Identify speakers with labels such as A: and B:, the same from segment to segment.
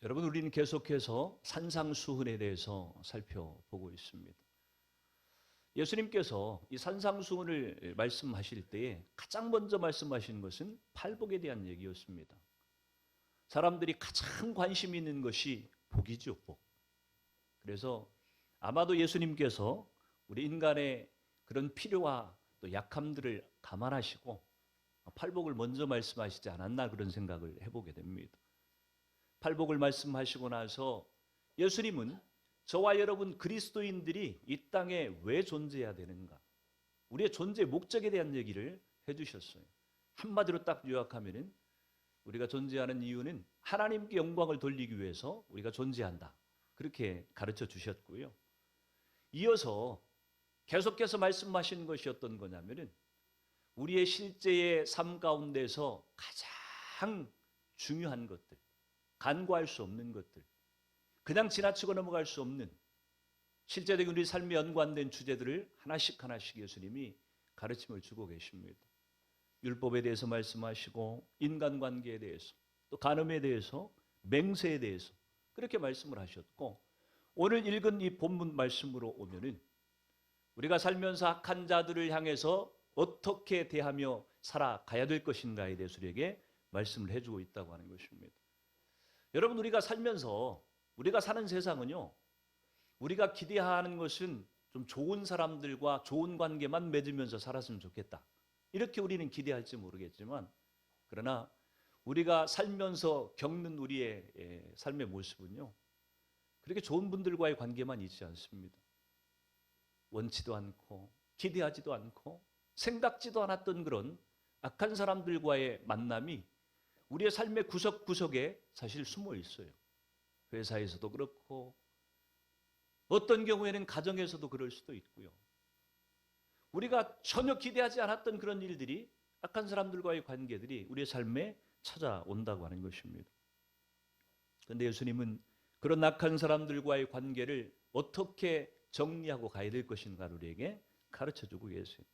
A: 여러분, 우리는 계속해서 산상수훈에 대해서 살펴보고 있습니다. 예수님께서 이 산상수훈을 말씀하실 때에 가장 먼저 말씀하시는 것은 팔복에 대한 얘기였습니다. 사람들이 가장 관심 있는 것이 복이죠, 복. 그래서 아마도 예수님께서 우리 인간의 그런 필요와 또 약함들을 감안하시고 팔복을 먼저 말씀하시지 않았나 그런 생각을 해보게 됩니다. 팔복을 말씀하시고 나서 예수님은 저와 여러분 그리스도인들이 이 땅에 왜 존재해야 되는가, 우리의 존재 목적에 대한 얘기를 해주셨어요. 한마디로 딱 요약하면은 우리가 존재하는 이유는 하나님께 영광을 돌리기 위해서 우리가 존재한다, 그렇게 가르쳐 주셨고요. 이어서 계속해서 말씀하시는 것이 어떤 거냐면은 우리의 실제의 삶 가운데서 가장 중요한 것들, 간과할 수 없는 것들, 그냥 지나치고 넘어갈 수 없는 실제적인 우리 삶에 연관된 주제들을 하나씩 하나씩 예수님이 가르침을 주고 계십니다. 율법에 대해서 말씀하시고 인간관계에 대해서, 또 간음에 대해서, 맹세에 대해서 그렇게 말씀을 하셨고, 오늘 읽은 이 본문 말씀으로 오면은 우리가 살면서 악한 자들을 향해서 어떻게 대하며 살아가야 될 것인가에 대해서 우리에게 말씀을 해주고 있다고 하는 것입니다. 여러분, 우리가 살면서 우리가 사는 세상은요, 우리가 기대하는 것은 좀 좋은 사람들과 좋은 관계만 맺으면서 살았으면 좋겠다, 이렇게 우리는 기대할지 모르겠지만, 그러나 우리가 살면서 겪는 우리의 삶의 모습은요, 그렇게 좋은 분들과의 관계만 있지 않습니다. 원치도 않고 기대하지도 않고 생각지도 않았던 그런 악한 사람들과의 만남이 우리의 삶의 구석구석에 사실 숨어 있어요. 회사에서도 그렇고 어떤 경우에는 가정에서도 그럴 수도 있고요. 우리가 전혀 기대하지 않았던 그런 일들이, 악한 사람들과의 관계들이 우리의 삶에 찾아온다고 하는 것입니다. 그런데 예수님은 그런 악한 사람들과의 관계를 어떻게 정리하고 가야 될 것인가를 우리에게 가르쳐주고 계세요.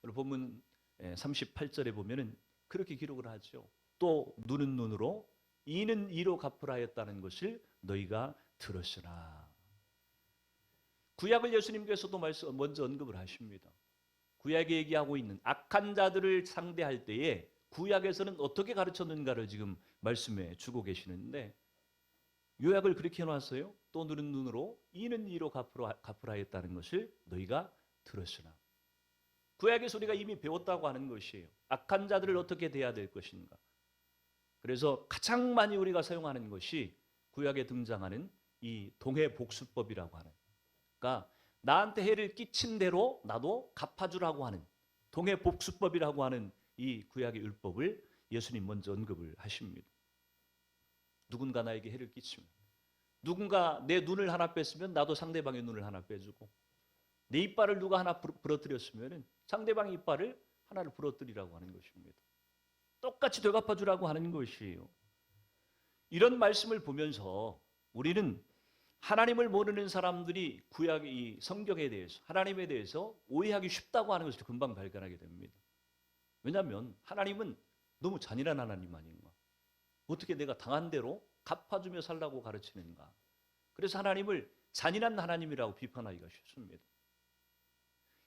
A: 오늘 본문 38절에 보면은 그렇게 기록을 하죠. 또 눈은 눈으로 이는 이로 갚으라 하였다는 것을 너희가 들었으나. 구약을 예수님께서도 먼저 언급을 하십니다. 구약에 얘기하고 있는 악한 자들을 상대할 때에 구약에서는 어떻게 가르쳤는가를 지금 말씀해 주고 계시는데, 요약을 그렇게 해놨어요. 또 눈은 눈으로 이는 이로 갚으라 하였다는 것을 너희가 들었으나. 구약에서 우리가 이미 배웠다고 하는 것이에요. 악한 자들을 어떻게 대해야 될 것인가. 그래서 가장 많이 우리가 사용하는 것이 구약에 등장하는 이 동해복수법이라고 하는, 그러니까 나한테 해를 끼친 대로 나도 갚아주라고 하는 동해복수법이라고 하는 이 구약의 율법을 예수님 먼저 언급을 하십니다. 누군가 나에게 해를 끼치면, 누군가 내 눈을 하나 뺐으면 나도 상대방의 눈을 하나 빼주고, 내 이빨을 누가 하나 부러뜨렸으면 상대방의 이빨을 하나를 부러뜨리라고 하는 것입니다. 똑같이 되갚아주라고 하는 것이에요. 이런 말씀을 보면서 우리는 하나님을 모르는 사람들이 구약의 이 성경에 대해서, 하나님에 대해서 오해하기 쉽다고 하는 것을 금방 발견하게 됩니다. 왜냐하면 하나님은 너무 잔인한 하나님 아닌가, 어떻게 내가 당한 대로 갚아주며 살라고 가르치는가. 그래서 하나님을 잔인한 하나님이라고 비판하기가 쉽습니다.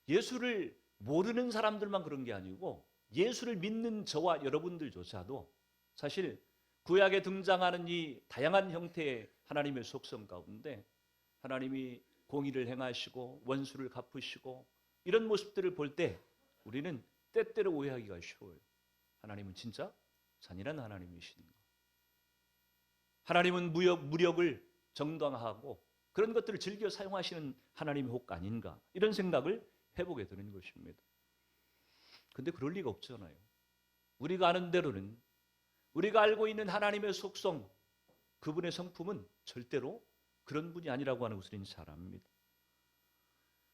A: 예수를 모르는 사람들만 그런 게 아니고 예수를 믿는 저와 여러분들조차도 사실 구약에 등장하는 이 다양한 형태의 하나님의 속성 가운데 하나님이 공의를 행하시고 원수를 갚으시고 이런 모습들을 볼 때 우리는 때때로 오해하기가 쉬워요. 하나님은 진짜 잔인한 하나님이신가? 하나님은 무력을 정당화하고 그런 것들을 즐겨 사용하시는 하나님의 혹 아닌가? 이런 생각을 해보게 되는 것입니다. 근데 그럴 리가 없잖아요. 우리가 아는 대로는, 우리가 알고 있는 하나님의 속성, 그분의 성품은 절대로 그런 분이 아니라고 하는 것을 잘 압니다.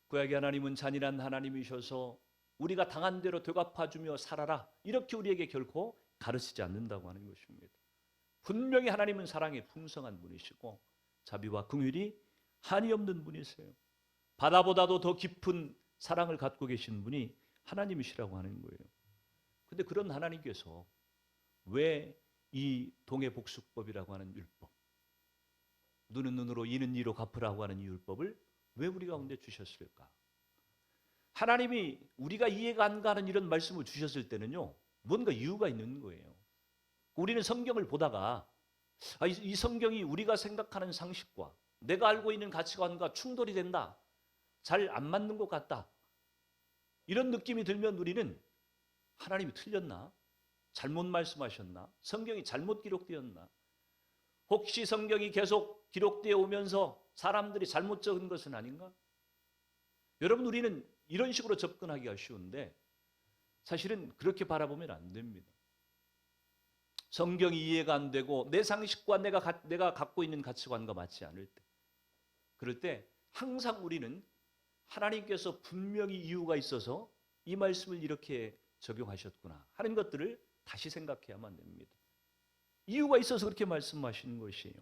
A: 구약의 하나님은 잔인한 하나님이셔서 우리가 당한 대로 되갚아주며 살아라, 이렇게 우리에게 결코 가르치지 않는다고 하는 것입니다. 분명히 하나님은 사랑에 풍성한 분이시고 자비와 긍휼이 한이 없는 분이세요. 바다보다도 더 깊은 사랑을 갖고 계신 분이 하나님이시라고 하는 거예요. 그런데 그런 하나님께서 왜 이 동해복수법이라고 하는 율법, 눈은 눈으로 이는 이로 갚으라고 하는 이 율법을 왜 우리 가운데 주셨을까? 하나님이 우리가 이해가 안 가는 이런 말씀을 주셨을 때는요, 뭔가 이유가 있는 거예요. 우리는 성경을 보다가 이 성경이 우리가 생각하는 상식과 내가 알고 있는 가치관과 충돌이 된다. 잘 안 맞는 것 같다. 이런 느낌이 들면 우리는 하나님이 틀렸나? 잘못 말씀하셨나? 성경이 잘못 기록되었나? 혹시 성경이 계속 기록되어 오면서 사람들이 잘못 적은 것은 아닌가? 여러분, 우리는 이런 식으로 접근하기가 쉬운데 사실은 그렇게 바라보면 안 됩니다. 성경이 이해가 안 되고 내 상식과 내가 갖고 있는 가치관과 맞지 않을 때, 그럴 때 항상 우리는 하나님께서 분명히 이유가 있어서 이 말씀을 이렇게 적용하셨구나 하는 것들을 다시 생각해야만 됩니다. 이유가 있어서 그렇게 말씀하시는 것이에요.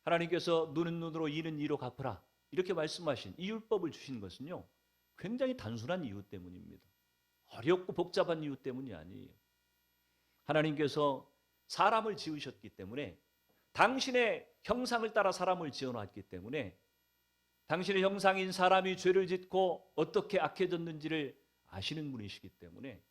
A: 하나님께서 눈은 눈으로 이는 이로 갚으라 이렇게 말씀하신 이 율법을 주신 것은요, 굉장히 단순한 이유 때문입니다. 어렵고 복잡한 이유 때문이 아니에요. 하나님께서 사람을 지으셨기 때문에, 당신의 형상을 따라 사람을 지어놨기 때문에, 당신의 형상인 사람이 죄를 짓고 어떻게 악해졌는지를 아시는 분이시기 때문에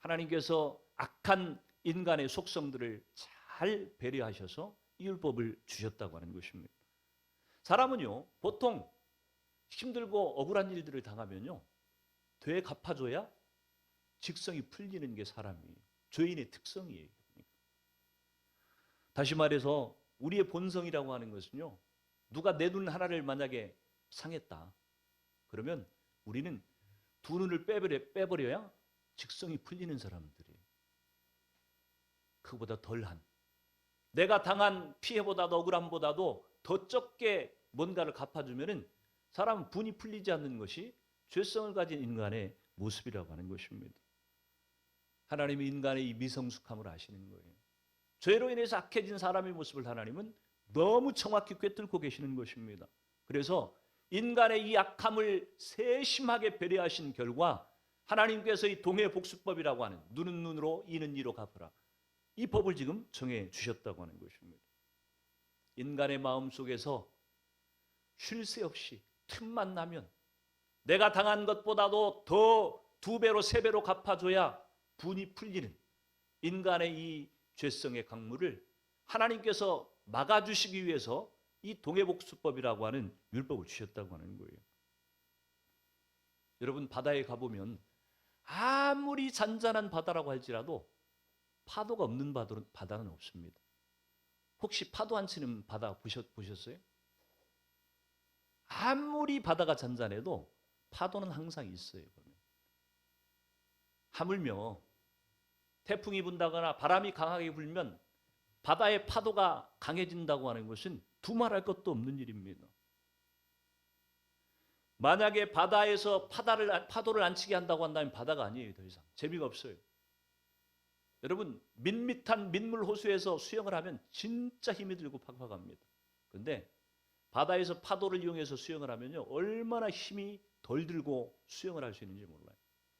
A: 하나님께서 악한 인간의 속성들을 잘 배려하셔서 이 율법을 주셨다고 하는 것입니다. 사람은요, 보통 힘들고 억울한 일들을 당하면요, 되에 갚아줘야 직성이 풀리는 게 사람이에요. 죄인의 특성이에요. 다시 말해서 우리의 본성이라고 하는 것은요, 누가 내 눈 하나를 만약에 상했다 그러면 우리는 두 눈을 빼버려야 직성이 풀리는 사람들이에요. 그보다 덜한, 내가 당한 피해보다도 억울함보다도 더 적게 뭔가를 갚아주면은 사람은 분이 풀리지 않는 것이 죄성을 가진 인간의 모습이라고 하는 것입니다. 하나님이 인간의 이 미성숙함을 아시는 거예요. 죄로 인해서 악해진 사람의 모습을 하나님은 너무 정확히 꿰뚫고 계시는 것입니다. 그래서 인간의 이 악함을 세심하게 배려하신 결과 하나님께서 이 동해복수법이라고 하는 눈은 눈으로 이는 이로 갚으라, 이 법을 지금 정해 주셨다고 하는 것입니다. 인간의 마음속에서 쉴 새 없이 틈만 나면 내가 당한 것보다도 더 2배로 3배로 갚아줘야 분이 풀리는 인간의 이 죄성의 강물을 하나님께서 막아주시기 위해서 이 동해복수법이라고 하는 율법을 주셨다고 하는 거예요. 여러분, 바다에 가보면 아무리 잔잔한 바다라고 할지라도 파도가 없는 바다는 없습니다. 혹시 파도 안 치는 바다 보셨어요? 아무리 바다가 잔잔해도 파도는 항상 있어요. 하물며 태풍이 분다거나 바람이 강하게 불면 바다의 파도가 강해진다고 하는 것은 두말할 것도 없는 일입니다. 만약에 바다에서 파도를 안 치게 한다고 한다면 바다가 아니에요. 더 이상 재미가 없어요. 여러분, 밋밋한 민물 호수에서 수영을 하면 진짜 힘이 들고 팍팍합니다. 그런데 바다에서 파도를 이용해서 수영을 하면요, 얼마나 힘이 덜 들고 수영을 할 수 있는지 몰라요.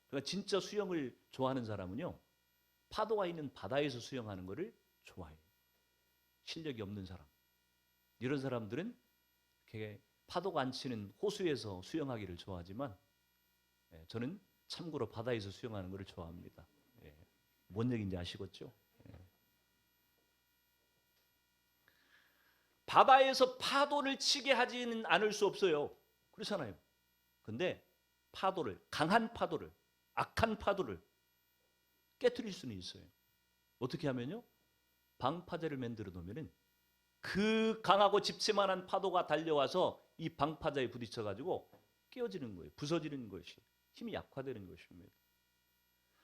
A: 그러니까 진짜 수영을 좋아하는 사람은요, 파도가 있는 바다에서 수영하는 것을 좋아해요. 실력이 없는 사람, 이런 사람들은 이렇게 파도가 안 치는 호수에서 수영하기를 좋아하지만 저는 참고로 바다에서 수영하는 것을 좋아합니다. 뭔 얘기인지 아시겠죠? 바다에서 파도를 치게 하지는 않을 수 없어요. 그렇잖아요. 근데 파도를, 강한 파도를, 악한 파도를 깨트릴 수는 있어요. 어떻게 하면요? 방파제를 만들어 놓으면은 그 강하고 집채만한 파도가 달려와서 이 방파제에 부딪혀 가지고 깨어지는 거예요. 부서지는 것이, 힘이 약화되는 것입니다.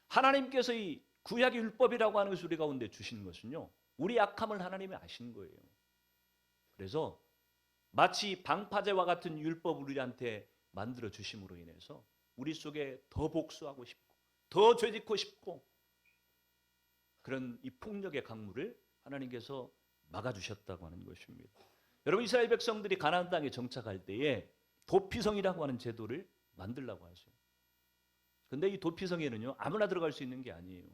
A: 하나님께서 이 구약의 율법이라고 하는 것을 우리 가운데 주신 것은요, 우리 악함을 하나님이 아신 거예요. 그래서 마치 방파제와 같은 율법을 우리한테 만들어 주심으로 인해서 우리 속에 더 복수하고 싶고 더 죄짓고 싶고 그런 이 폭력의 강물을 하나님께서 막아주셨다고 하는 것입니다. 여러분, 이스라엘 백성들이 가나안 땅에 정착할 때에 도피성이라고 하는 제도를 만들라고 하죠. 그런데 이 도피성에는요, 아무나 들어갈 수 있는 게 아니에요.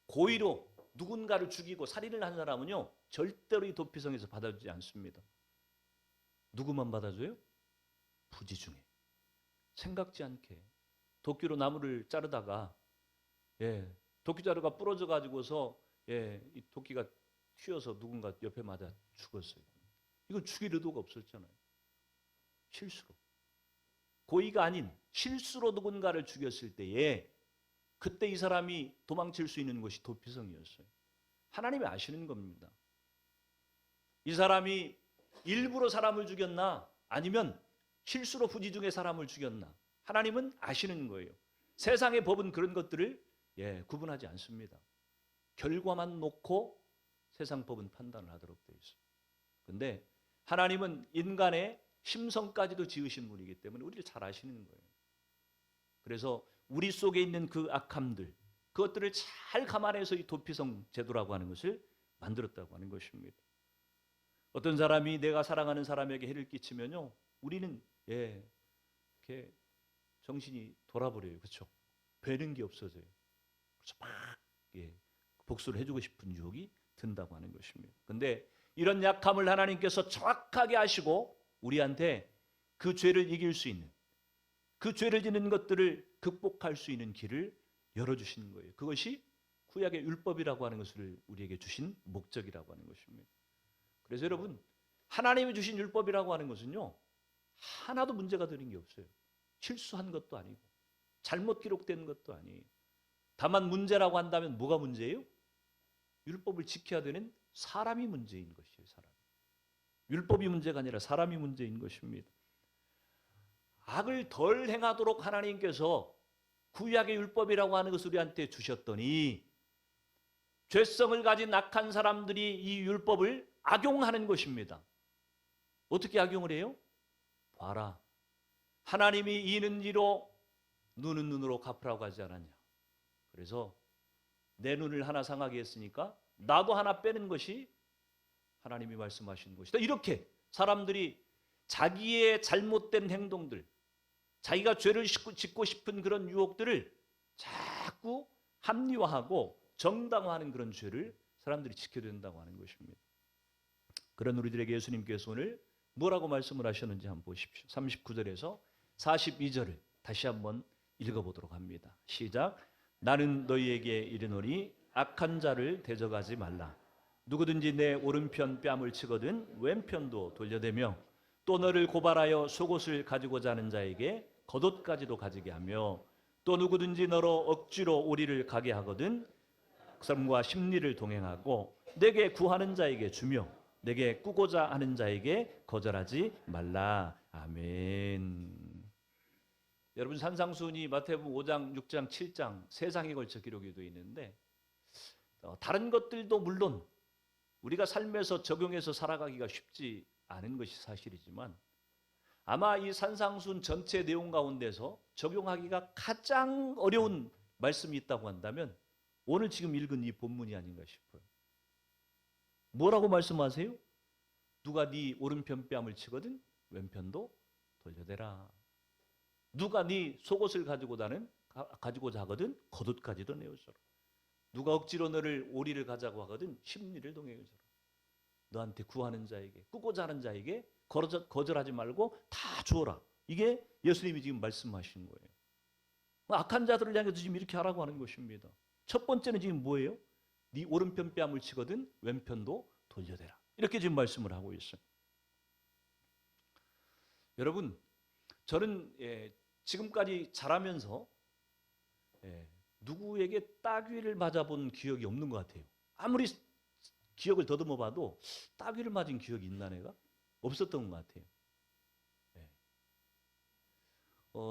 A: 고의로 누군가를 죽이고 살인을 한 사람은요 절대로 이 도피성에서 받아주지 않습니다. 누구만 받아줘요? 부지 중에 생각지 않게 도끼로 나무를 자르다가 도끼 자루가 부러져 가지고서 이 도끼가 튀어서 누군가 옆에 맞아 죽었어요. 이건 죽일 의도가 없었잖아요. 실수로. 고의가 아닌 실수로 누군가를 죽였을 때에 그때 이 사람이 도망칠 수 있는 것이 도피성이었어요. 하나님이 아시는 겁니다. 이 사람이 일부러 사람을 죽였나 아니면 실수로 부지 중에 사람을 죽였나 하나님은 아시는 거예요. 세상의 법은 그런 것들을 구분하지 않습니다. 결과만 놓고 세상 법은 판단을 하도록 되어 있어요. 그런데 하나님은 인간의 심성까지도 지으신 분이기 때문에 우리를 잘 아시는 거예요. 그래서 우리 속에 있는 그 악함들, 그것들을 잘 감안해서 이 도피성 제도라고 하는 것을 만들었다고 하는 것입니다. 어떤 사람이 내가 사랑하는 사람에게 해를 끼치면요, 우리는 이렇게 정신이 돌아버려요. 그렇죠? 되는 게 없어져요. 그래서 막 복수를 해주고 싶은 유혹이 든다고 하는 것입니다. 그런데 이런 약함을 하나님께서 정확하게 아시고 우리한테 그 죄를 이길 수 있는, 그 죄를 짓는 것들을 극복할 수 있는 길을 열어주시는 거예요. 그것이 구약의 율법이라고 하는 것을 우리에게 주신 목적이라고 하는 것입니다. 그래서 여러분, 하나님이 주신 율법이라고 하는 것은요, 하나도 문제가 되는 게 없어요. 실수한 것도 아니고 잘못 기록된 것도 아니에요. 다만 문제라고 한다면 뭐가 문제예요? 율법을 지켜야 되는 사람이 문제인 것이에요. 사람. 율법이 문제가 아니라 사람이 문제인 것입니다. 악을 덜 행하도록 하나님께서 구약의 율법이라고 하는 것을 우리한테 주셨더니 죄성을 가진 악한 사람들이 이 율법을 악용하는 것입니다. 어떻게 악용을 해요? 봐라. 하나님이 이는 이로 눈은 눈으로 갚으라고 하지 않았냐. 그래서 내 눈을 하나 상하게 했으니까 나도 하나 빼는 것이 하나님이 말씀하신 것이다. 이렇게 사람들이 자기의 잘못된 행동들, 자기가 죄를 짓고 싶은 그런 유혹들을 자꾸 합리화하고 정당화하는 그런 죄를 사람들이 지켜야 된다고 하는 것입니다. 그런 우리들에게 예수님께서 오늘 뭐라고 말씀을 하셨는지 한번 보십시오. 39절에서 42절을 다시 한번 읽어보도록 합니다. 시작. 나는 너희에게 이르노니 악한 자를 대적하지 말라. 누구든지 내 오른편 뺨을 치거든 왼편도 돌려대며 또 너를 고발하여 속옷을 가지고자 하는 자에게 겉옷까지도 가지게 하며 또 누구든지 너로 억지로 오리를 가게 하거든 그 사람과 심리를 동행하고 내게 구하는 자에게 주며 내게 꾸고자 하는 자에게 거절하지 말라. 아멘. 여러분, 산상수훈이 마태복음 5장, 6장, 7장 세 장에 걸쳐 기록이 되어 있는데 다른 것들도 물론 우리가 삶에서 적용해서 살아가기가 쉽지 않은 것이 사실이지만 아마 이 산상수훈 전체 내용 가운데서 적용하기가 가장 어려운 말씀이 있다고 한다면 오늘 지금 읽은 이 본문이 아닌가 싶어요. 뭐라고 말씀하세요? 누가 네 오른편 뺨을 치거든 왼편도 돌려대라. 누가 네 속옷을 가지고자 하거든 겉옷까지도 내어줘라. 누가 억지로 너를 오리를 가자고 하거든 심리를 동행해줘라. 너한테 구하는 자에게 꾸고자 하는 자에게 거절하지 말고 다 주어라. 이게 예수님이 지금 말씀하시는 거예요. 악한 자들을 향해서 지금 이렇게 하라고 하는 것입니다. 첫 번째는 지금 뭐예요? 네 오른편 뺨을 치거든 왼편도 돌려대라. 이렇게 지금 말씀을 하고 있어요. 여러분, 저는 지금까지 자라면서 누구에게 따귀를 맞아본 기억이 없는 것 같아요. 아무리 기억을 더듬어 봐도 따귀를 맞은 기억이 있나 내가? 없었던 것 같아요.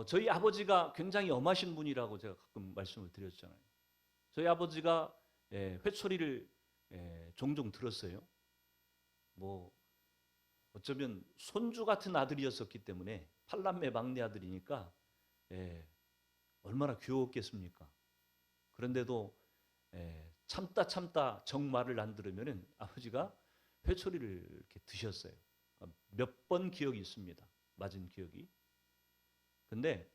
A: 저희 아버지가 굉장히 엄하신 분이라고 제가 가끔 말씀을 드렸잖아요. 저희 아버지가 회초리를 종종 들었어요. 뭐 어쩌면 손주 같은 아들이었었기 때문에 8남매 막내 아들이니까 얼마나 귀여웠겠습니까? 그런데도 참다 정말을 안 들으면은 아버지가 회초리를 이렇게 드셨어요. 몇 번 기억이 있습니다. 맞은 기억이. 근데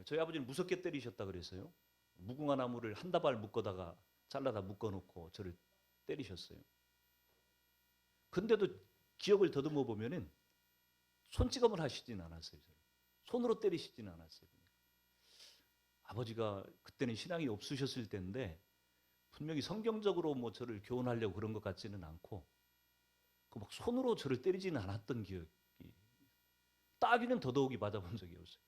A: 저희 아버지는 무섭게 때리셨다 그랬어요. 무궁화 나무를 한 다발 묶어다가 잘라다 묶어놓고 저를 때리셨어요. 근데도 기억을 더듬어 보면은 손찌검을 하시진 않았어요. 저를. 손으로 때리시진 않았어요. 아버지가 그때는 신앙이 없으셨을 때인데 분명히 성경적으로 뭐 저를 교훈하려고 그런 것 같지는 않고 그 막 손으로 저를 때리지는 않았던 기억이. 따귀는 더더욱이 맞아본 적이 없어요.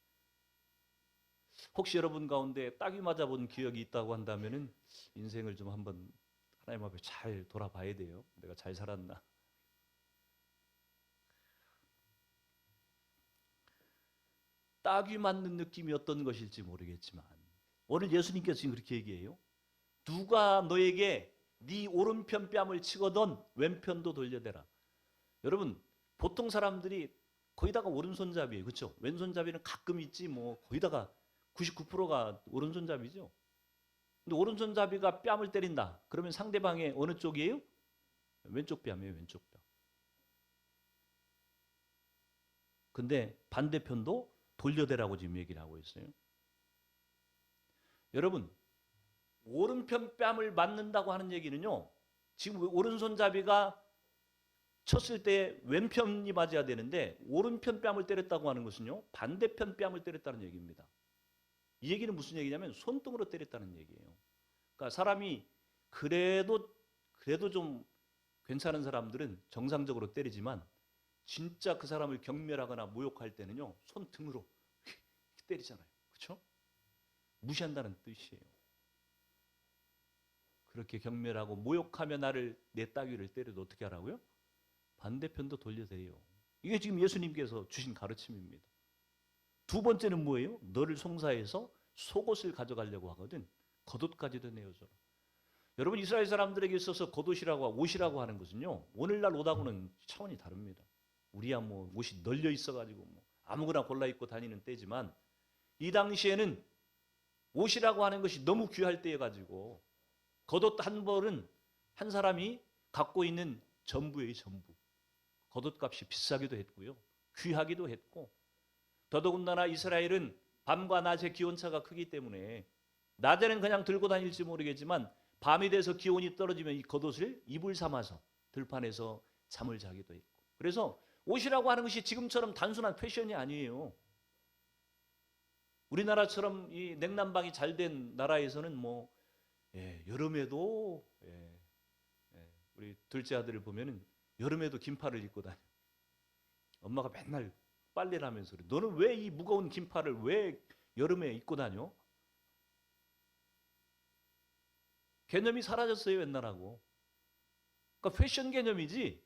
A: 혹시 여러분 가운데 따귀 맞아본 기억이 있다고 한다면은 인생을 좀 한번 하나님 앞에 잘 돌아봐야 돼요. 내가 잘 살았나? 따귀 맞는 느낌이 어떤 것일지 모르겠지만 오늘 예수님께서 지금 그렇게 얘기해요. 누가 너에게 네 오른편 뺨을 치거든 왼편도 돌려대라. 여러분 보통 사람들이 거의 다가 오른손잡이에요. 그렇죠? 왼손잡이는 가끔 있지 뭐 거의 다가 99%가 오른손잡이죠. 근데 오른손잡이가 뺨을 때린다. 그러면 상대방의 어느 쪽이에요? 왼쪽 뺨이에요. 왼쪽 뺨. 근데 반대편도 돌려대라고 지금 얘기를 하고 있어요. 여러분 오른편 뺨을 맞는다고 하는 얘기는요. 지금 오른손잡이가 쳤을 때 왼편이 맞아야 되는데 오른편 뺨을 때렸다고 하는 것은요. 반대편 뺨을 때렸다는 얘기입니다. 이 얘기는 무슨 얘기냐면 손등으로 때렸다는 얘기예요. 그러니까 사람이 그래도 좀 괜찮은 사람들은 정상적으로 때리지만 진짜 그 사람을 경멸하거나 모욕할 때는요. 손등으로 이렇게 때리잖아요. 그렇죠? 무시한다는 뜻이에요. 그렇게 경멸하고 모욕하며 나를 내 따귀를 때려도 어떻게 하라고요? 반대편도 돌려대요. 이게 지금 예수님께서 주신 가르침입니다. 두 번째는 뭐예요? 너를 송사해서 속옷을 가져가려고 하거든 겉옷까지도 내어줘라. 여러분 이스라엘 사람들에게 있어서 겉옷이라고 옷이라고 하는 것은요. 오늘날 옷하고는 차원이 다릅니다. 우리야 뭐 옷이 널려 있어가지고 뭐 아무거나 골라 입고 다니는 때지만 이 당시에는 옷이라고 하는 것이 너무 귀할 때여가지고 겉옷 한 벌은 한 사람이 갖고 있는 전부예요. 전부. 겉옷값이 비싸기도 했고요. 귀하기도 했고 더더군다나 이스라엘은 밤과 낮의 기온차가 크기 때문에 낮에는 그냥 들고 다닐지 모르겠지만 밤이 돼서 기온이 떨어지면 이 겉옷을 이불 삼아서 들판에서 잠을 자기도 했고 그래서 옷이라고 하는 것이 지금처럼 단순한 패션이 아니에요. 우리나라처럼 이 냉난방이 잘 된 나라에서는 뭐 여름에도 우리 둘째 아들을 보면은 여름에도 긴팔을 입고 다녀. 엄마가 맨날 빨래를 하면서 그래. 너는 왜 이 무거운 긴팔을 왜 여름에 입고 다녀? 개념이 사라졌어요 옛날하고. 그러니까 패션 개념이지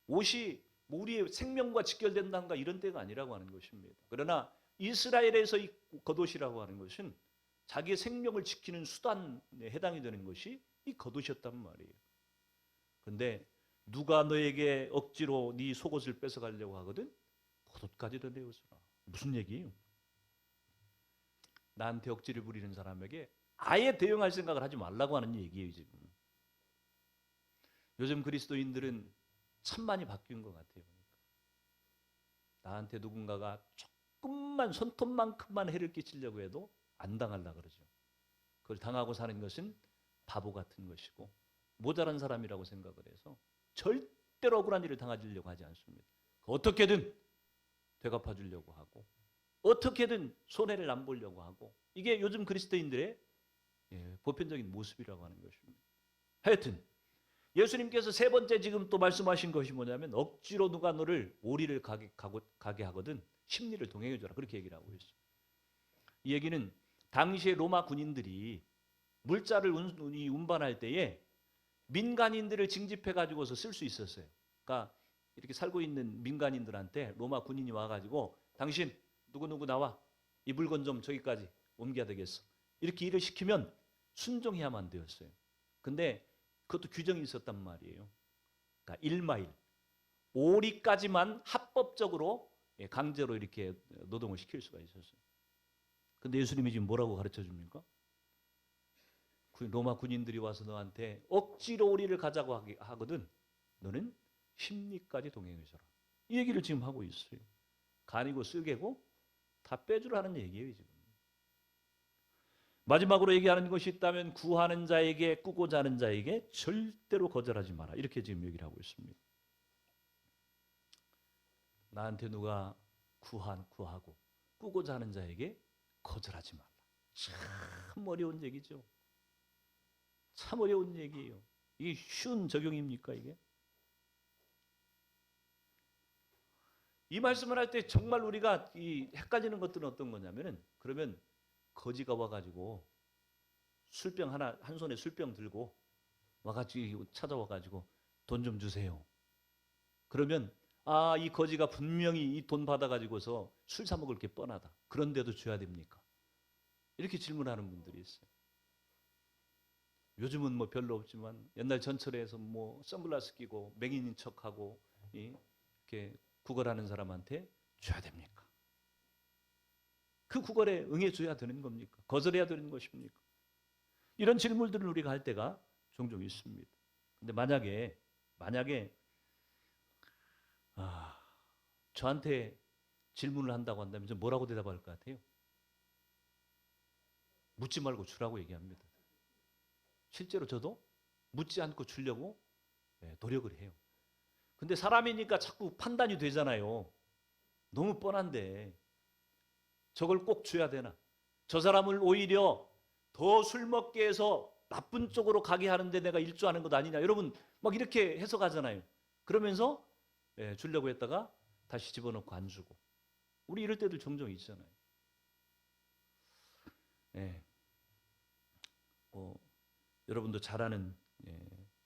A: 옷이 뭐 우리의 생명과 직결된다는가 이런 때가 아니라고 하는 것입니다. 그러나 이스라엘에서 이 겉옷이라고 하는 것은 자기의 생명을 지키는 수단에 해당이 되는 것이 이 겉옷이었단 말이에요. 근데 누가 너에게 억지로 네 속옷을 뺏어가려고 하거든 겉옷까지도 내어주라. 무슨 얘기예요? 나한테 억지를 부리는 사람에게 아예 대응할 생각을 하지 말라고 하는 얘기예요 지금. 요즘 그리스도인들은 참 많이 바뀐 것 같아요. 나한테 누군가가 조금만 손톱만큼만 해를 끼치려고 해도 안 당하려고 그러죠. 그걸 당하고 사는 것은 바보 같은 것이고 모자란 사람이라고 생각을 해서 절대로 억울한 일을 당하려고 하지 않습니다. 어떻게든 되갚아 주려고 하고 어떻게든 손해를 안 보려고 하고 이게 요즘 그리스도인들의 보편적인 모습이라고 하는 것입니다. 하여튼 예수님께서 세 번째 지금 또 말씀하신 것이 뭐냐면 억지로 누가 너를 오리를 가게 하거든 심리를 동행해 줘라 그렇게 얘기를 하고 있어요. 이 얘기는 당시에 로마 군인들이 물자를 운반할 때에 민간인들을 징집해 가지고서 쓸 수 있었어요. 그러니까 이렇게 살고 있는 민간인들한테 로마 군인이 와가지고 당신 누구누구 나와 이 물건 좀 저기까지 옮겨야 되겠어 이렇게 일을 시키면 순종해야만 되었어요. 근데 그것도 규정이 있었단 말이에요. 그러니까 1마일 오리까지만 합법적으로 강제로 이렇게 노동을 시킬 수가 있었어요. 근데 예수님이 지금 뭐라고 가르쳐 줍니까? 로마 군인들이 와서 너한테 억지로 오리를 가자고 하거든 너는 심리까지 동행해줘라. 이 얘기를 지금 하고 있어요. 간이고 쓸개고 다 빼주라는 얘기예요 지금. 마지막으로 얘기하는 것이 있다면 구하는 자에게 꾸고자 하는 자에게 절대로 거절하지 마라. 이렇게 지금 얘기를 하고 있습니다. 나한테 누가 구하고 꾸고자 하는 자에게 거절하지 말라. 참 어려운 얘기죠. 참 어려운 얘기예요. 이게 쉬운 적용입니까 이게? 이 말씀을 할 때 정말 우리가 이 헷갈리는 것들은 어떤 거냐면은 그러면 거지가 와가지고 술병 하나 한 손에 술병 들고 와가지고 찾아와가지고 돈 좀 주세요. 그러면 이 거지가 분명히 이 돈 받아가지고서 술 사 먹을 게 뻔하다. 그런데도 줘야 됩니까? 이렇게 질문하는 분들이 있어요. 요즘은 뭐 별로 없지만 옛날 전철에서 뭐 선글라스 끼고 맹인인 척하고 이렇게 구걸하는 사람한테 줘야 됩니까? 그 구걸에 응해줘야 되는 겁니까? 거절해야 되는 것입니까? 이런 질문들을 우리가 할 때가 종종 있습니다. 근데 만약에 저한테 질문을 한다고 한다면 저 뭐라고 대답할 것 같아요? 묻지 말고 주라고 얘기합니다. 실제로 저도 묻지 않고 주려고 노력을 해요. 근데 사람이니까 자꾸 판단이 되잖아요. 너무 뻔한데 저걸 꼭 줘야 되나? 저 사람을 오히려 더 술 먹게 해서 나쁜 쪽으로 가게 하는데 내가 일조하는 것 아니냐? 여러분 막 이렇게 해석하잖아요. 그러면서 주려고 했다가 다시 집어넣고 안 주고. 우리 이럴 때들 종종 있잖아요. 여러분도 잘 아는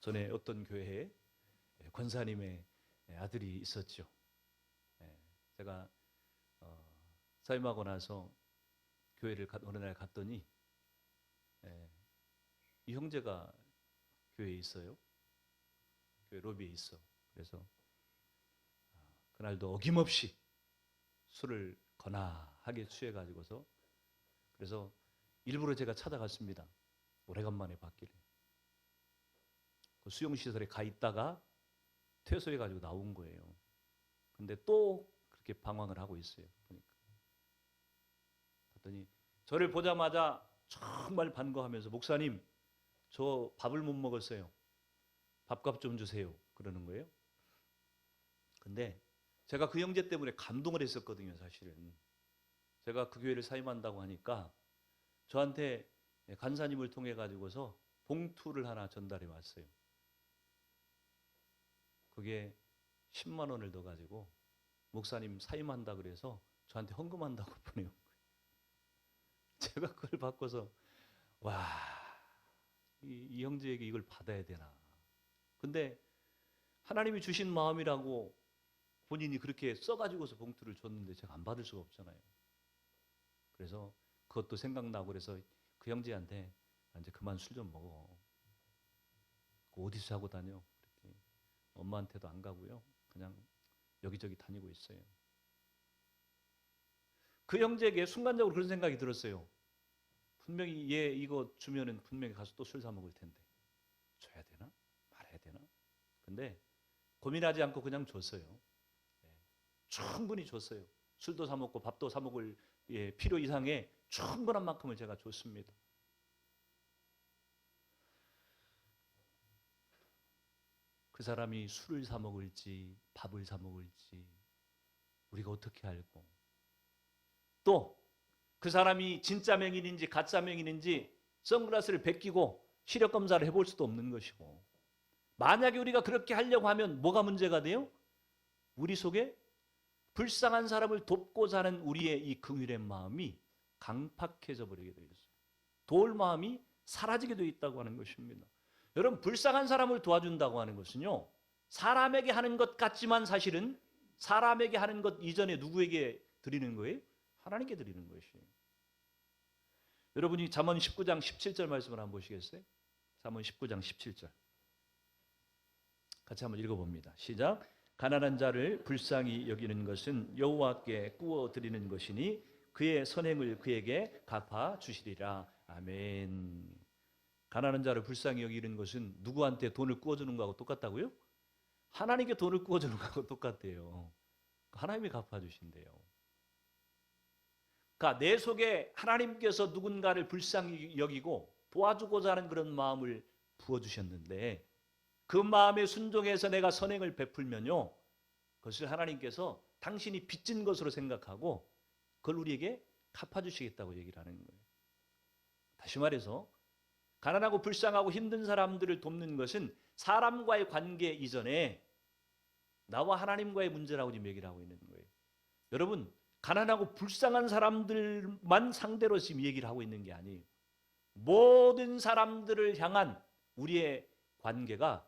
A: 전에 어떤 교회에 권사님의 아들이 있었죠. 제가 사임하고 나서 교회를 어느 날 갔더니 이 형제가 교회에 있어요. 교회 로비에 있어. 그래서 그날도 어김없이 술을 거나하게 취해가지고서 그래서 일부러 제가 찾아갔습니다. 오래간만에 봤길래. 그 수용시설에 가 있다가 퇴소해가지고 나온 거예요. 근데 또 그렇게 방황을 하고 있어요. 보니까. 그랬더니 저를 보자마자 정말 반가워하면서 목사님 저 밥을 못 먹었어요. 밥값 좀 주세요. 그러는 거예요. 근데 제가 그 형제 때문에 감동을 했었거든요. 사실은. 제가 그 교회를 사임한다고 하니까 저한테 간사님을 통해 가지고서 봉투를 하나 전달해 왔어요. 그게 10만 원을 넣어가지고 목사님 사임한다 그래서 저한테 헌금한다고 보내온 거예요. 제가 그걸 받고서 와, 이 형제에게 이걸 받아야 되나. 근데 하나님이 주신 마음이라고 본인이 그렇게 써가지고서 봉투를 줬는데 제가 안 받을 수가 없잖아요. 그래서 그것도 생각나고 그래서 그 형제한테 이제 그만 술 좀 먹어. 어디서 하고 다녀? 그렇게 엄마한테도 안 가고요. 그냥 여기저기 다니고 있어요. 그 형제에게 순간적으로 그런 생각이 들었어요. 분명히 얘 이거 주면은 분명히 가서 또 술 사 먹을 텐데 줘야 되나? 말해야 되나? 근데 고민하지 않고 그냥 줬어요. 충분히 줬어요. 술도 사 먹고 밥도 사 먹을 필요 이상의 충분한 만큼을 제가 줬습니다. 그 사람이 술을 사 먹을지 밥을 사 먹을지 우리가 어떻게 알고 또 그 사람이 진짜 맹인인지 가짜 맹인인지 선글라스를 벗기고 시력 검사를 해볼 수도 없는 것이고 만약에 우리가 그렇게 하려고 하면 뭐가 문제가 돼요? 우리 속에 불쌍한 사람을 돕고자 하는 우리의 이 긍휼의 마음이 강팍해져 버리게 되어 있어요. 도울 마음이 사라지게 되어 있다고 하는 것입니다. 여러분 불쌍한 사람을 도와준다고 하는 것은요. 사람에게 하는 것 같지만 사실은 사람에게 하는 것 이전에 누구에게 드리는 거예요? 하나님께 드리는 것이에요. 여러분이 잠언 19장 17절 말씀을 한번 보시겠어요? 잠언 19장 17절 같이 한번 읽어봅니다. 시작. 가난한 자를 불쌍히 여기는 것은 여호와께 구워 드리는 것이니 그의 선행을 그에게 갚아 주시리라. 아멘. 가난한 자를 불쌍히 여기는 것은 누구한테 돈을 구워주는 거하고 똑같다고요? 하나님께 돈을 구워주는 거하고 똑같대요. 하나님이 갚아주신대요. 그러니까 내 속에 하나님께서 누군가를 불쌍히 여기고 도와주고자 하는 그런 마음을 부어주셨는데 그 마음에 순종해서 내가 선행을 베풀면요, 그것을 하나님께서 당신이 빚진 것으로 생각하고 그걸 우리에게 갚아주시겠다고 얘기를 하는 거예요. 다시 말해서 가난하고 불쌍하고 힘든 사람들을 돕는 것은 사람과의 관계 이전에 나와 하나님과의 문제라고 지금 얘기를 하고 있는 거예요. 여러분, 가난하고 불쌍한 사람들만 상대로 지금 얘기를 하고 있는 게 아니에요. 모든 사람들을 향한 우리의 관계가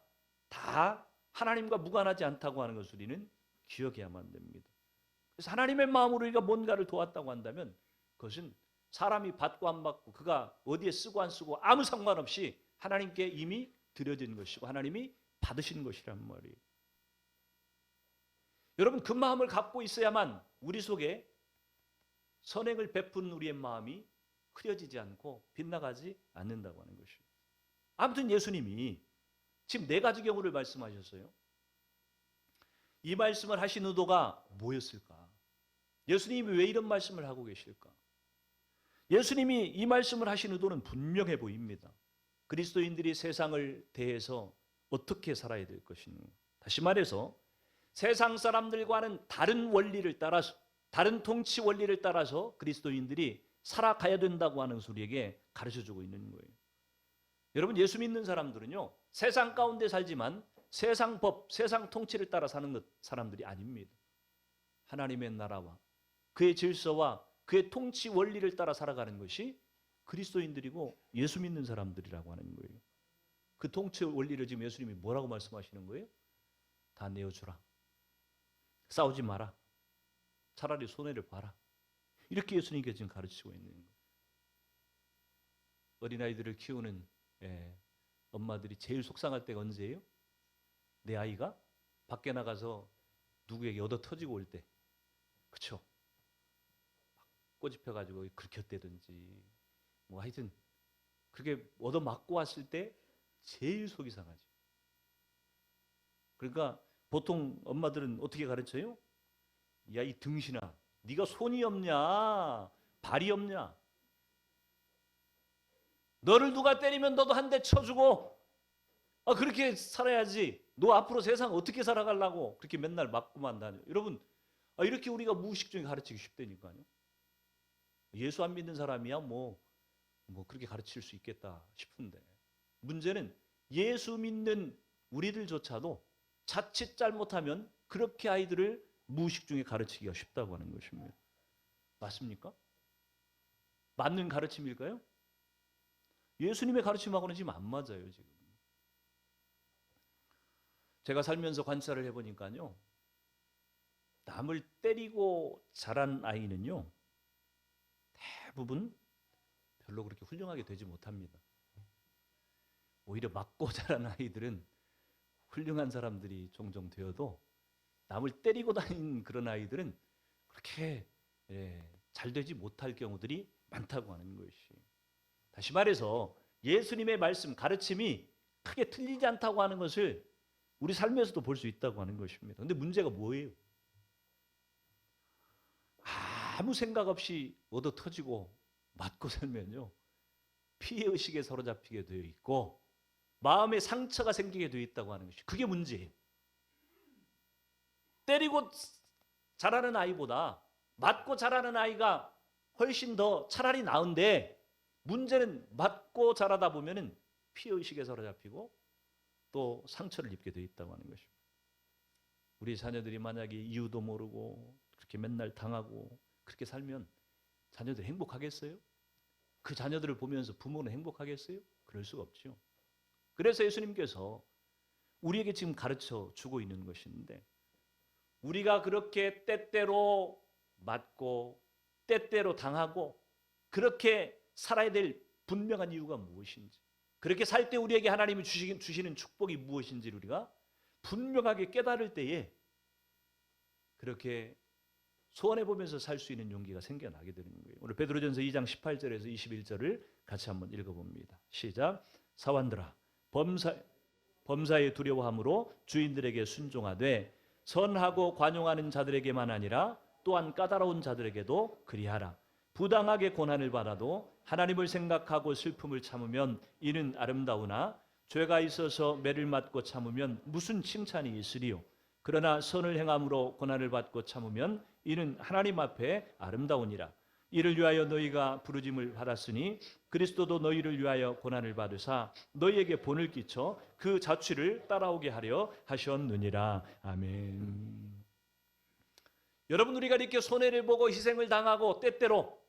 A: 다 하나님과 무관하지 않다고 하는 것을 우리는 기억해야만 됩니다. 그래서 하나님의 마음으로 우리가 뭔가를 도왔다고 한다면 그것은 사람이 받고 안 받고 그가 어디에 쓰고 안 쓰고 아무 상관없이 하나님께 이미 드려진 것이고 하나님이 받으신 것이란 말이에요. 여러분, 그 마음을 갖고 있어야만 우리 속에 선행을 베푸는 우리의 마음이 흐려지지 않고 빗나가지 않는다고 하는 것이에요. 아무튼 예수님이 지금 네 가지 경우를 말씀하셨어요. 이 말씀을 하신 의도가 뭐였을까? 예수님이 왜 이런 말씀을 하고 계실까? 예수님이 이 말씀을 하신 의도는 분명해 보입니다. 그리스도인들이 세상을 대해서 어떻게 살아야 될 것인가? 다시 말해서 세상 사람들과는 다른 원리를 따라서, 다른 통치 원리를 따라서 그리스도인들이 살아가야 된다고 하는 것을 우리에게 가르쳐주고 있는 거예요. 여러분, 예수 믿는 사람들은요, 세상 가운데 살지만 세상 법, 세상 통치를 따라 사는 사람들이 아닙니다. 하나님의 나라와 그의 질서와 그의 통치 원리를 따라 살아가는 것이 그리스도인들이고 예수 믿는 사람들이라고 하는 거예요. 그 통치 원리를 지금 예수님이 뭐라고 말씀하시는 거예요? 다 내어주라. 싸우지 마라. 차라리 손해를 봐라. 이렇게 예수님께서 지금 가르치고 있는 거예요. 어린아이들을 키우는 엄마들이 제일 속상할 때가 언제예요? 내 아이가 밖에 나가서 누구에게 얻어 터지고 올 때. 그렇죠? 꼬집혀가지고 긁혔다든지 뭐 하여튼 그렇게 얻어 맞고 왔을 때 제일 속이 상하죠. 그러니까 보통 엄마들은 어떻게 가르쳐요? 야, 이 등신아, 네가 손이 없냐? 발이 없냐? 너를 누가 때리면 너도 한 대 쳐주고 그렇게 살아야지. 너 앞으로 세상 어떻게 살아가려고 그렇게 맨날 맞고만 다녀. 여러분, 이렇게 우리가 무의식적인 가르치기 쉽다니까요. 예수 안 믿는 사람이야 뭐 그렇게 가르칠 수 있겠다 싶은데, 문제는 예수 믿는 우리들조차도 자칫 잘못하면 그렇게 아이들을 무의식 중에 가르치기가 쉽다고 하는 것입니다. 맞습니까? 맞는 가르침일까요? 예수님의 가르침하고는 지금 안 맞아요. 지금 제가 살면서 관찰을 해보니까요, 남을 때리고 자란 아이는요 대부분 별로 그렇게 훌륭하게 되지 못합니다. 오히려 맞고 자란 아이들은 훌륭한 사람들이 종종 되어도 남을 때리고 다니는 그런 아이들은 그렇게 잘 되지 못할 경우들이 많다고 하는 것이. 다시 말해서 예수님의 말씀, 가르침이 크게 틀리지 않다고 하는 것을 우리 삶에서도 볼 수 있다고 하는 것입니다. 그런데 문제가 뭐예요? 아무 생각 없이 얻어 터지고 맞고 살면요, 피해의식에 사로잡히게 되어 있고 마음에 상처가 생기게 되어 있다고 하는 것이, 그게 문제예요. 때리고 자라는 아이보다 맞고 자라는 아이가 훨씬 더 차라리 나은데, 문제는 맞고 자라다 보면은 피해의식에 사로잡히고 또 상처를 입게 되어 있다고 하는 것입니다. 우리 자녀들이 만약에 이유도 모르고 그렇게 맨날 당하고 그렇게 살면 자녀들이 행복하겠어요? 그 자녀들을 보면서 부모는 행복하겠어요? 그럴 수가 없죠. 그래서 예수님께서 우리에게 지금 가르쳐 주고 있는 것인데, 우리가 그렇게 때때로 맞고 때때로 당하고 그렇게 살아야 될 분명한 이유가 무엇인지, 그렇게 살 때 우리에게 하나님이 주시는 축복이 무엇인지를 우리가 분명하게 깨달을 때에 그렇게 소원해보면서 살 수 있는 용기가 생겨나게 되는 거예요. 오늘 베드로전서 2장 18절에서 21절을 같이 한번 읽어봅니다. 시작. 사환들아, 범사에 두려워함으로 주인들에게 순종하되 선하고 관용하는 자들에게만 아니라 또한 까다로운 자들에게도 그리하라. 부당하게 고난을 받아도 하나님을 생각하고 슬픔을 참으면 이는 아름다우나 죄가 있어서 매를 맞고 참으면 무슨 칭찬이 있으리요. 그러나 선을 행함으로 고난을 받고 참으면 이는 하나님 앞에 아름다우니라. 이를 위하여 너희가 부르짐을 받았으니 그리스도도 너희를 위하여 고난을 받으사 너희에게 본을 끼쳐 그 자취를 따라오게 하려 하셨느니라. 아멘. 여러분, 우리가 이렇게 손해를 보고 희생을 당하고 때때로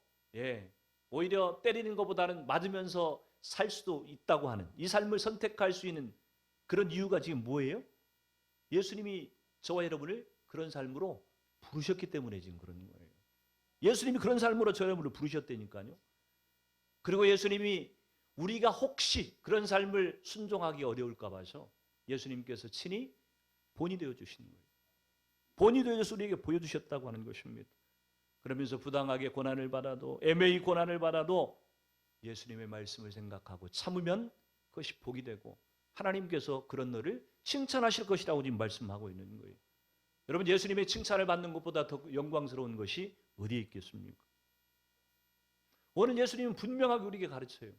A: 오히려 때리는 것보다는 맞으면서 살 수도 있다고 하는 이 삶을 선택할 수 있는 그런 이유가 지금 뭐예요? 예수님이 저와 여러분을 그런 삶으로 부르셨기 때문에 지금 그런 거예요. 예수님이 그런 삶으로 저와 여러분을 부르셨다니까요. 그리고 예수님이 우리가 혹시 그런 삶을 순종하기 어려울까 봐서 예수님께서 친히 본이 되어 주신 거예요. 본이 되어서 우리에게 보여주셨다고 하는 것입니다. 그러면서 부당하게 고난을 받아도, 애매히 고난을 받아도 예수님의 말씀을 생각하고 참으면 그것이 복이 되고 하나님께서 그런 너를 칭찬하실 것이라고 지금 말씀하고 있는 거예요. 여러분, 예수님의 칭찬을 받는 것보다 더 영광스러운 것이 어디에 있겠습니까? 오늘 예수님은 분명하게 우리에게 가르쳐요.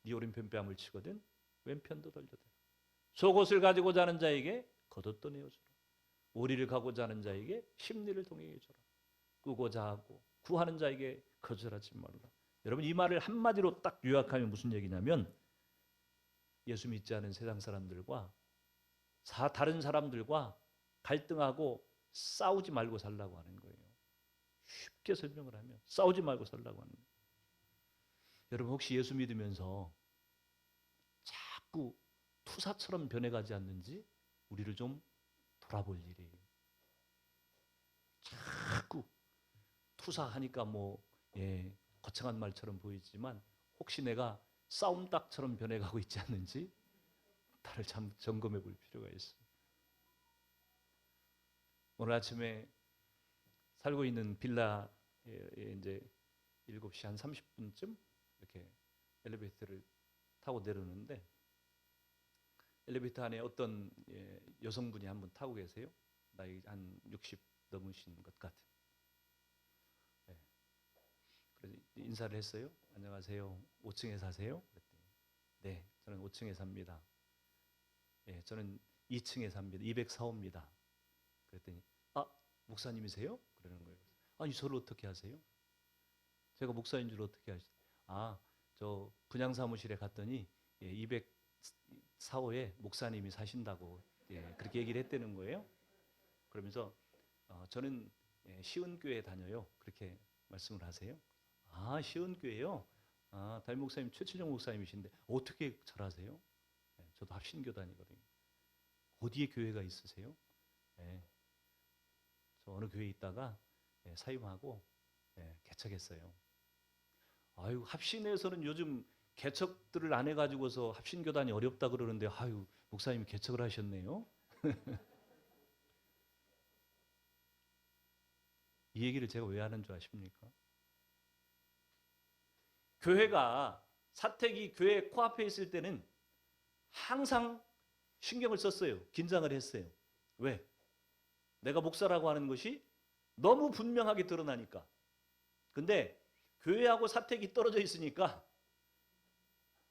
A: 네 오른편 뺨을 치거든 왼편도 돌려대라. 속옷을 가지고 자는 자에게 겉옷도 내어주라. 오리를 가고자 하는 자에게 심리를 동행해 주라. 꾸고자 하고 구하는 자에게 거절하지 말라. 여러분, 이 말을 한마디로 딱 요약하면 무슨 얘기냐면 예수 믿지 않은 세상 사람들과 다른 사람들과 갈등하고 싸우지 말고 살라고 하는 거예요. 쉽게 설명을 하면 싸우지 말고 살라고 하는 거예요. 여러분, 혹시 예수 믿으면서 자꾸 투사처럼 변해가지 않는지 우리를 좀 돌아볼 일이에요. 자꾸 투사하니까 거창한 말처럼 보이지만 혹시 내가 싸움닭처럼 변해가고 있지 않는지 나를 참 점검해 볼 필요가 있어요. 오늘 아침에 살고 있는 빌라에 이제 7시 한 30분쯤 이렇게 엘리베이터를 타고 내려오는데 엘리베이터 안에 어떤 여성분이 한 분 타고 계세요. 나이 한 60 넘으신 것 같은. 그래서 인사를 했어요. 안녕하세요. 5층에 사세요? 그랬더니 네, 저는 5층에 삽니다. 저는 2층에 삽니다. 204호입니다. 그랬더니 목사님이세요? 그러는 거예요. 아니, 저를 어떻게 아세요? 제가 목사인 줄 어떻게 아시죠? 저 분양 사무실에 갔더니 204호에 목사님이 사신다고 그렇게 얘기를 했다는 거예요. 그러면서 저는 시은교회 다녀요. 그렇게 말씀을 하세요. 시은교회요? 담임 목사님 최칠정 목사님이신데 어떻게 잘 아세요? 저도 합신교 다니거든요. 어디에 교회가 있으세요? 저 어느 교회에 있다가 사임하고 개척했어요. 합신에서는 요즘 개척들을 안 해가지고서 합신교단이 어렵다 그러는데 목사님이 개척을 하셨네요. 이 얘기를 제가 왜 하는 줄 아십니까? 교회가 사택이 교회 코앞에 있을 때는 항상 신경을 썼어요. 긴장을 했어요. 왜? 내가 목사라고 하는 것이 너무 분명하게 드러나니까. 근데 교회하고 사택이 떨어져 있으니까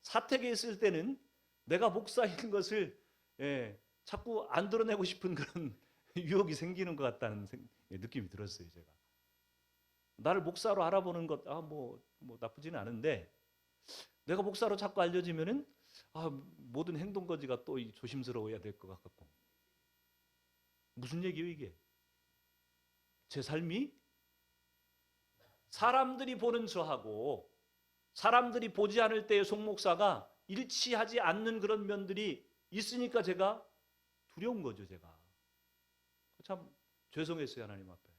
A: 사택에 있을 때는 내가 목사인 것을 자꾸 안 드러내고 싶은 그런 유혹이 생기는 것 같다는 느낌이 들었어요. 제가 나를 목사로 알아보는 것 뭐 나쁘지는 않은데 내가 목사로 자꾸 알려지면은 모든 행동거지가 또 조심스러워야 될 것 같고. 무슨 얘기예요 이게? 제 삶이 사람들이 보는 저하고 사람들이 보지 않을 때의 송목사가 일치하지 않는 그런 면들이 있으니까 제가 두려운 거죠. 제가 참 죄송했어요. 하나님 앞에.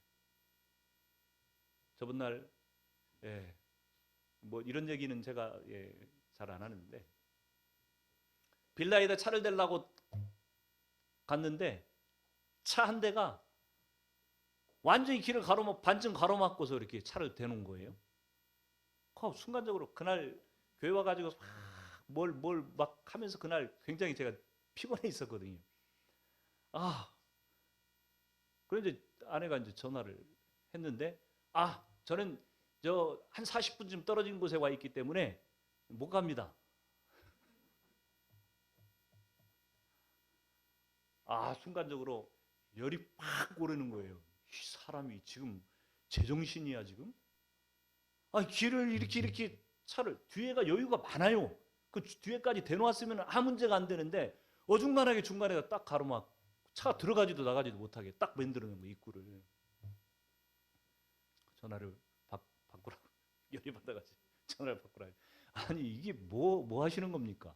A: 저번 날 뭐 이런 얘기는 제가 잘 안 하는데 빌라에다 차를 대려고 갔는데 차 한 대가 완전히 길을 반쯤 가로막고서 이렇게 차를 대놓은 거예요. 순간적으로 그날 교회 와가지고 뭘 막 하면서 그날 굉장히 제가 피곤해 있었거든요. 그런데 아내가 이제 전화를 했는데 저는 저 한 40분쯤 떨어진 곳에 와 있기 때문에 못 갑니다. 순간적으로 열이 팍 오르는 거예요. 이 사람이 지금 제정신이야 지금? 길을 이렇게 차를 뒤에가 여유가 많아요. 그 뒤에까지 대놓았으면 아무 문제가 안 되는데 어중간하게 중간에다 딱 가로막 차가 들어가지도 나가지도 못하게 딱 만들어놓은 거 입구를. 전화를 바꾸라고 열이 받아가지고 전화를 바꾸라고. 아니 이게 뭐 하시는 겁니까?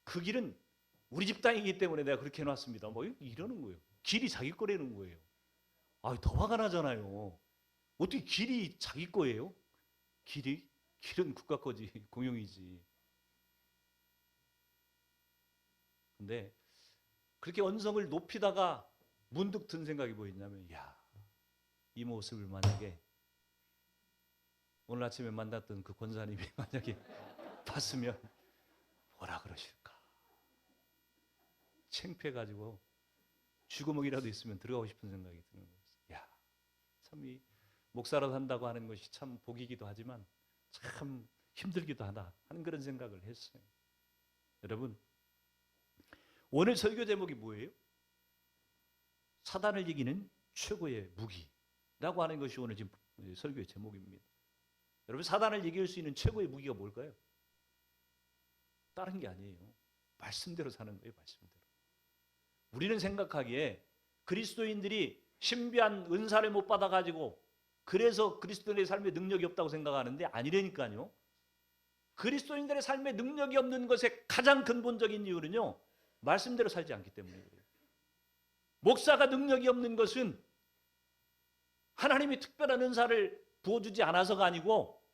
A: 그 길은 우리 집 땅이기 때문에 내가 그렇게 해놨습니다. 뭐 이러는 거예요. 길이 자기 거라는 거예요. 더 화가 나잖아요. 어떻게 길이 자기 거예요? 길은 국가 거지, 공용이지. 근데 그렇게 언성을 높이다가 문득 든 생각이 뭐였냐면, 이 모습을 만약에 오늘 아침에 만났던 그 권사님이 만약에 봤으면 뭐라 그러실까? 창피해가지고 쥐구멍이라도 있으면 들어가고 싶은 생각이 드는 거예요. 참 이 목사로 산다고 하는 것이 참 복이기도 하지만 참 힘들기도 하다 하는 그런 생각을 했어요. 여러분, 오늘 설교 제목이 뭐예요? 사단을 이기는 최고의 무기라고 하는 것이 오늘 지금 설교의 제목입니다. 여러분, 사단을 이길 수 있는 최고의 무기가 뭘까요? 다른 게 아니에요. 말씀대로 사는 거예요. 말씀대로. 우리는 생각하기에 그리스도인들이 신비한 은사를 못 받아가지고 그래서 그리스도인의 삶에 능력이 없다고 생각하는데 아니라니까요. 그리스도인들의 삶에 능력이 없는 것의 가장 근본적인 이유는요, 말씀대로 살지 않기 때문에 그래요. 목사가 능력이 없는 것은 하나님이 특별한 은사를 부어주지 않아서가 아니고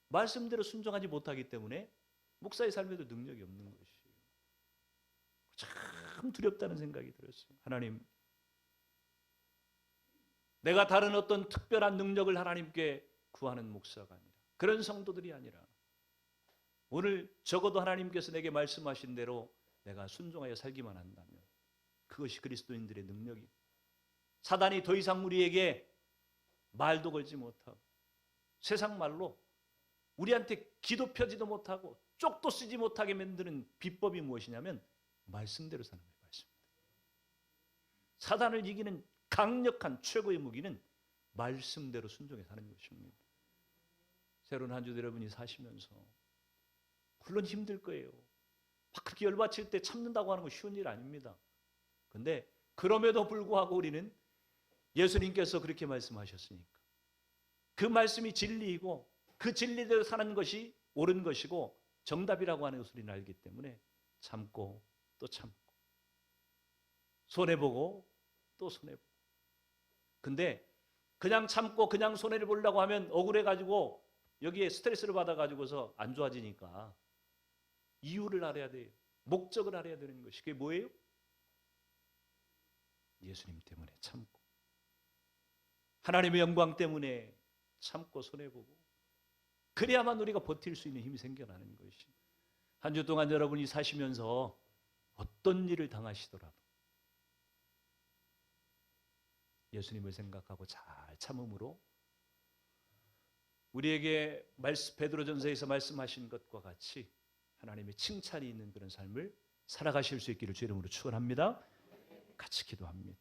A: 말씀대로 순종하지 못하기 때문에 목사의 삶에도 능력이 없는 것이에요. 참 두렵다는 생각이 들었어요. 하나님, 내가 다른 어떤 특별한 능력을 하나님께 구하는 목사가 아니라, 그런 성도들이 아니라 오늘 적어도 하나님께서 내게 말씀하신 대로 내가 순종하여 살기만 한다면 그것이 그리스도인들의 능력이고, 사단이 더 이상 우리에게 말도 걸지 못하고 세상 말로 우리한테 기도 펴지도 못하고 쪽도 쓰지 못하게 만드는 비법이 무엇이냐면 말씀대로 사는 거예요. 말씀대로. 사단을 이기는 강력한 최고의 무기는 말씀대로 순종해 사는 것입니다. 새로운 한 주 여러분이 사시면서 물론 힘들 거예요. 막 그렇게 열받칠 때 참는다고 하는 건 쉬운 일 아닙니다. 근데 그럼에도 불구하고 우리는 예수님께서 그렇게 말씀하셨으니까 그 말씀이 진리이고 그 진리대로 사는 것이 옳은 것이고 정답이라고 하는 것을 우리는 알기 때문에 참고 또 참고 손해보고 또 손해보고. 근데 그냥 참고 그냥 손해를 보려고 하면 억울해가지고 여기에 스트레스를 받아가지고서 안 좋아지니까 이유를 알아야 돼요. 목적을 알아야 되는 것이. 그게 뭐예요? 예수님 때문에 참고 하나님의 영광 때문에 참고 손해보고 그래야만 우리가 버틸 수 있는 힘이 생겨나는 것이. 한 주 동안 여러분이 사시면서 어떤 일을 당하시더라도 예수님을 생각하고 잘 참음으로 우리에게 베드로전서에서 말씀하신 것과 같이 하나님의 칭찬이 있는 그런 삶을 살아가실 수 있기를 주 이름으로 축원합니다. 같이 기도합니다.